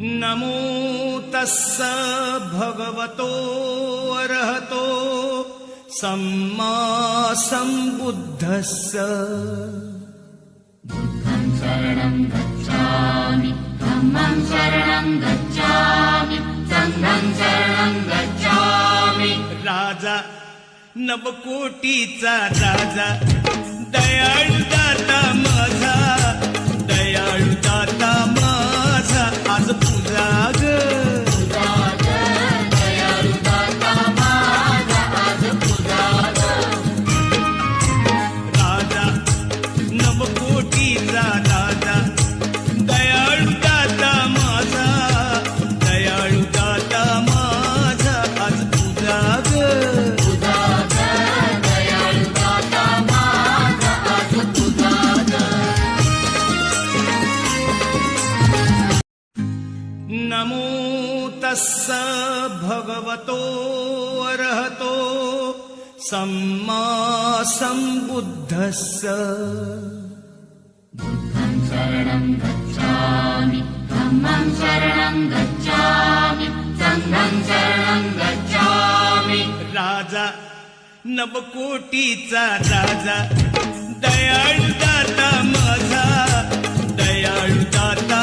नमो तस्स भगवतो अरहतो सम्मा सम्बुद्धस्स। बुद्धं शरणं गच्छामि, धम्मं शरणं गच्छामि, संघं शरणं गच्छामि। राजा नवकोटीचा राजा, दयाळू दाता माझा, दयाळू दाता माझा, आज पूजा ग दयाळू दाता माझा, आज पूजा राजा नवकोटीचा राजा, दयाळू दाता माझा, दयाळू दाता माझा, आज पूजा ग दयाळू दाता माझा, आज पूजा नमो तस्स भगवतो अरहतो सम्मा सम्बुद्धस्स। बुद्धं शरणं गच्छामि, धम्मं शरणं गच्छामि, संघं शरणं गच्छामि। राजा नवकोटीचा राजा, दयाळू दाता माझा, दयाळू दाता